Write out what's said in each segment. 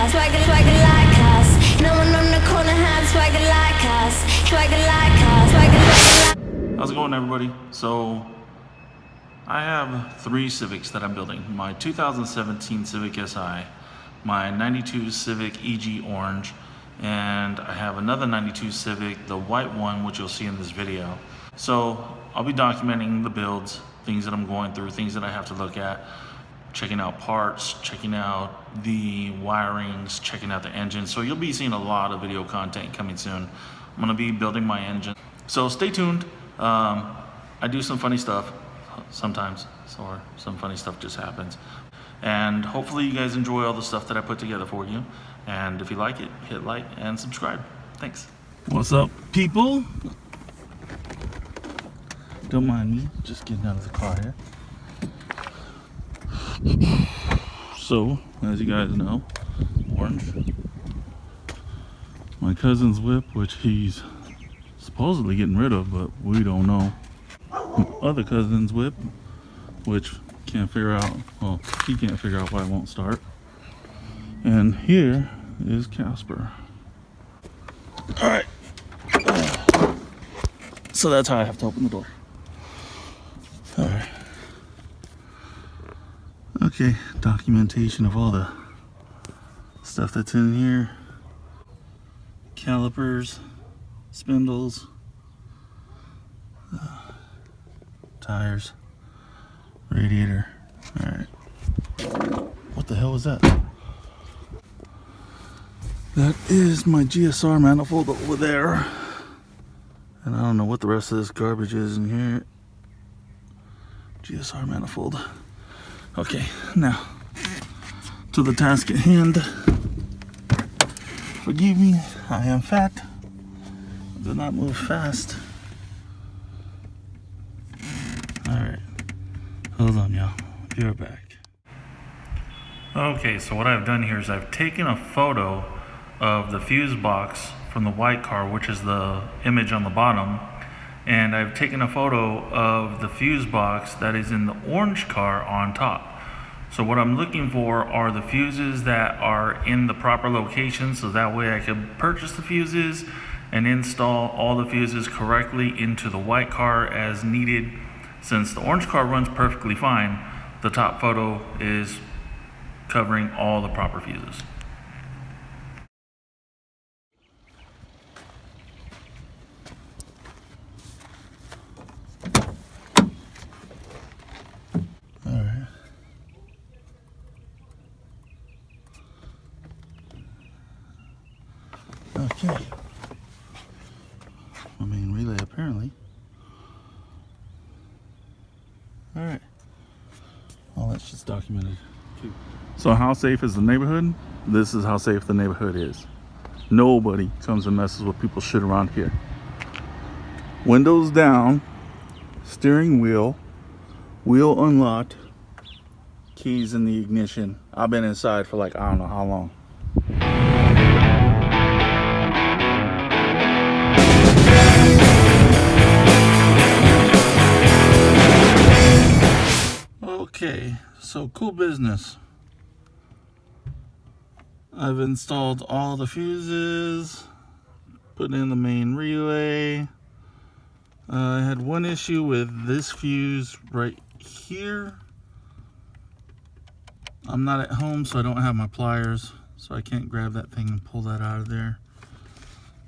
us, swagger like us. No one on the corner had swagger like us, swagger like us, swagger like. How's it going, everybody? So I have 3 Civics that I'm building. My 2017 Civic Si, my 92 Civic EG Orange, and I have another 92 Civic, the white one, which you'll see in this video. So I'll be documenting the builds, things that I'm going through, things that I have to look at, checking out parts, checking out the wirings, checking out the engine. So you'll be seeing a lot of video content coming soon. I'm gonna be building my engine. So stay tuned. I do some funny stuff sometimes, or some funny stuff just happens. And hopefully you guys enjoy all the stuff that I put together for you. And if you like it, hit like and subscribe. Thanks. What's up, people? Don't mind me, just getting out of the car here. So, as you guys know, orange. My cousin's whip, which he's supposedly getting rid of, but we don't know. My other cousin's whip, which can't figure out, well, he can't figure out why it won't start. And here is Casper. Alright. So that's how I have to open the door. Alright. Okay, documentation of all the stuff that's in here. Calipers, spindles, tires, radiator. Alright. What the hell was that? That is my GSR manifold over there. And I don't know what the rest of this garbage is in here. GSR manifold. Okay, now to the task at hand. Forgive me, I am fat. I do not move fast. Alright, hold on, y'all. Be right back. Okay, so what I've done here is I've taken a photo of the fuse box from the white car, which is the image on the bottom, and I've taken a photo of the fuse box that is in the orange car on top. So what I'm looking for are the fuses that are in the proper location, so that way I can purchase the fuses and install all the fuses correctly into the white car as needed. Since the orange car runs perfectly fine, the top photo is covering all the proper fuses. Okay, my main relay apparently. Alright, well, that's just documented too. So how safe is the neighborhood? This is how safe the neighborhood is. Nobody comes and messes with people's shit around here. Windows down, steering wheel, wheel unlocked, keys in the ignition. I've been inside for like, I don't know how long. Okay, so cool business. I've installed all the fuses, put in the main relay. I had one issue with this fuse right here. I'm not at home, so I don't have my pliers, so I can't grab that thing and pull that out of there.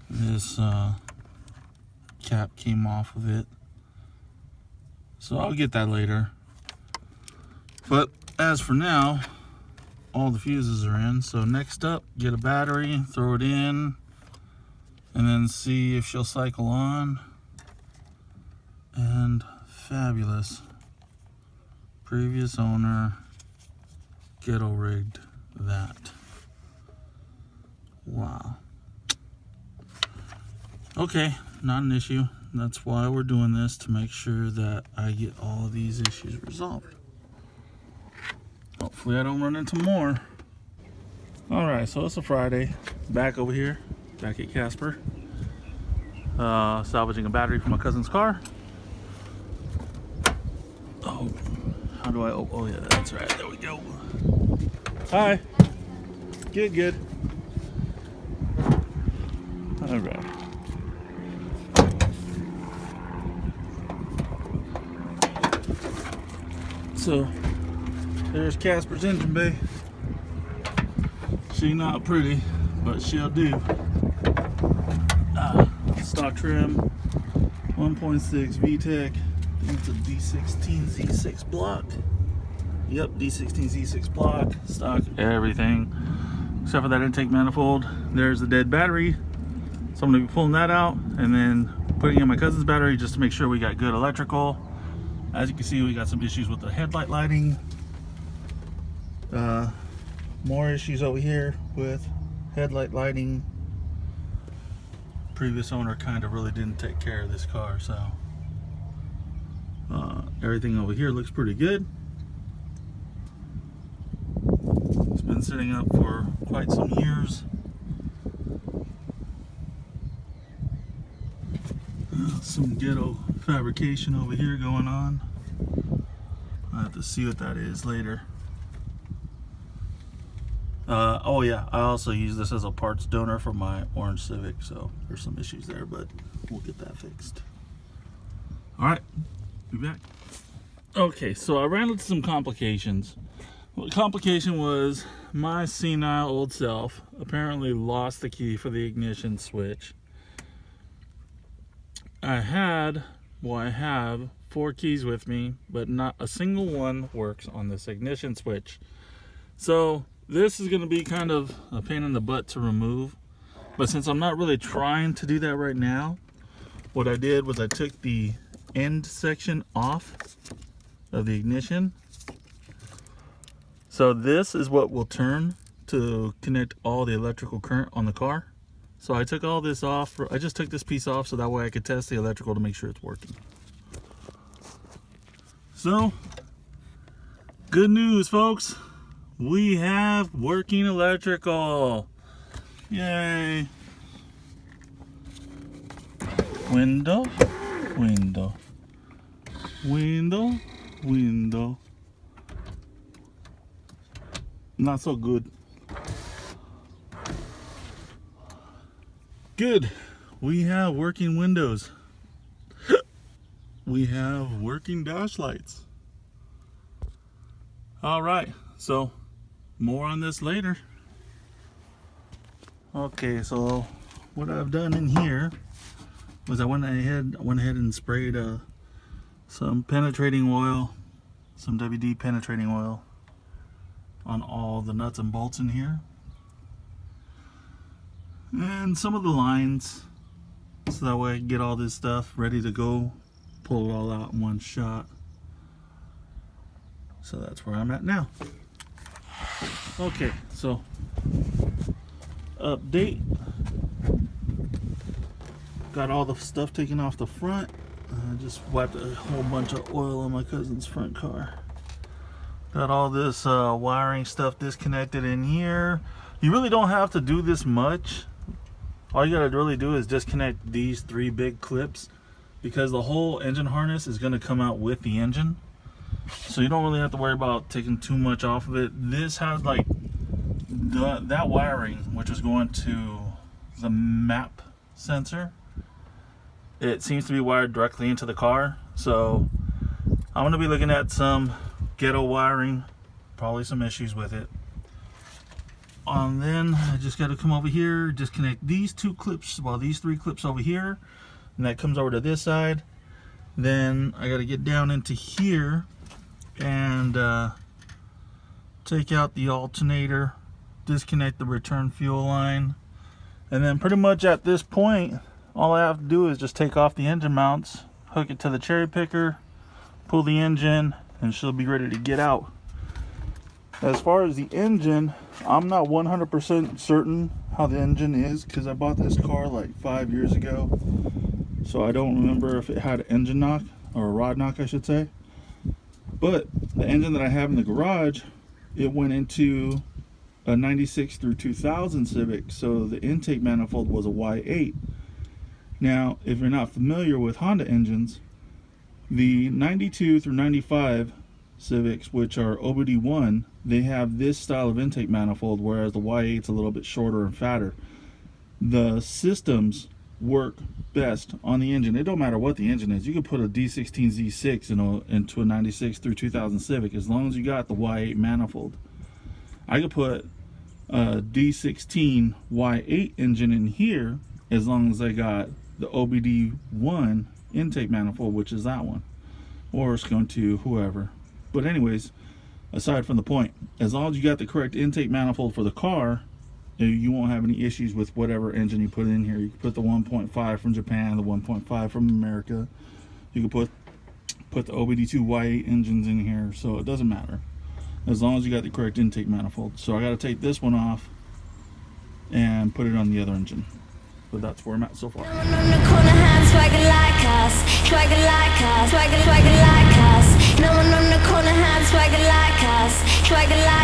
This cap came off of it, so I'll get that later. But as for now, all the fuses are in. So next up, get a battery, throw it in, and then see if she'll cycle on. And fabulous. Previous owner ghetto rigged that. Wow. Okay, not an issue. That's why we're doing this, to make sure that I get all of these issues resolved. Hopefully I don't run into more. Alright, so it's a Friday. Back over here, back at Casper. Salvaging a battery from my cousin's car. Oh, how do I, oh yeah, that's right, there we go. Hi. Good, good. All right. So there's Casper's engine bay. She not pretty, but she'll do. Stock trim, 1.6 VTEC. I think it's a D16 Z6 block. Yep, D16 Z6 block. Stock everything except for that intake manifold. There's the dead battery. So I'm gonna be pulling that out and then putting in my cousin's battery just to make sure we got good electrical. As you can see, we got some issues with the headlight lighting. More issues over here with headlight lighting. Previous owner kind of really didn't take care of this car, so everything over here looks pretty good. It's been sitting up for quite some years. Some ghetto fabrication over here going on. I'll have to see what that is later. Oh yeah, I also use this as a parts donor for my orange Civic, so there's some issues there, but we'll get that fixed. All right, be back. Okay, so I ran into some complications. Well, the complication was my senile old self apparently lost the key for the ignition switch. I have 4 keys with me, but not a single one works on this ignition switch. So this is going to be kind of a pain in the butt to remove, but since I'm not really trying to do that right now, what I did was I took the end section off of the ignition. So this is what will turn to connect all the electrical current on the car. So I took all this off. I just took this piece off so that way I could test the electrical to make sure it's working. So, good news, folks. We have working electrical. Yay. Window, window, window, window. Not so good. Good. We have working windows. We have working dash lights. All right, so more on this later. Okay, so what I've done in here was I went ahead and sprayed some penetrating oil, some WD penetrating oil on all the nuts and bolts in here. And some of the lines, so that way I can get all this stuff ready to go, pull it all out in one shot. So that's where I'm at now. Okay, so update. Got all the stuff taken off the front. I just wiped a whole bunch of oil on my cousin's front car. Got all this wiring stuff disconnected in here. You really don't have to do this much. All you gotta really do is disconnect these 3 big clips, because the whole engine harness is gonna come out with the engine. So you don't really have to worry about taking too much off of it. This has like that wiring, which is going to the map sensor. It seems to be wired directly into the car. So I'm gonna be looking at some ghetto wiring, probably some issues with it. And then I just got to come over here, disconnect these 2 clips, well, these 3 clips over here, and that comes over to this side. Then I got to get down into here and take out the alternator, disconnect the return fuel line, and then pretty much at this point all I have to do is just take off the engine mounts, hook it to the cherry picker, pull the engine, and she'll be ready to get out. As far as the engine, I'm not 100% certain how the engine is, because I bought this car like 5 years ago, so I don't remember if it had an engine knock, or a rod knock I should say. But the engine that I have in the garage, it went into a 96 through 2000 Civic, so the intake manifold was a Y8. Now, if you're not familiar with Honda engines, the 92 through 95 Civics, which are OBD1, they have this style of intake manifold, whereas the Y8's a little bit shorter and fatter. The systems work best on the engine. It don't matter what the engine is. You could put a D16Z6 into a 96 through 2000 Civic as long as you got the Y8 manifold. I could put a D16 Y8 engine in here as long as I got the OBD1 intake manifold, which is that one, or it's going to whoever. But anyways, aside from the point, as long as you got the correct intake manifold for the car, you won't have any issues with whatever engine you put in here. You can put the 1.5 from Japan, the 1.5 from America. You can put the OBD2 Y8 engines in here, so it doesn't matter as long as you got the correct intake manifold. So I got to take this one off and put it on the other engine. But that's where I'm at so far. No one on the corner had swagger like us, swagger like us, swagger like us. No one on the corner had swagger like us, swagger like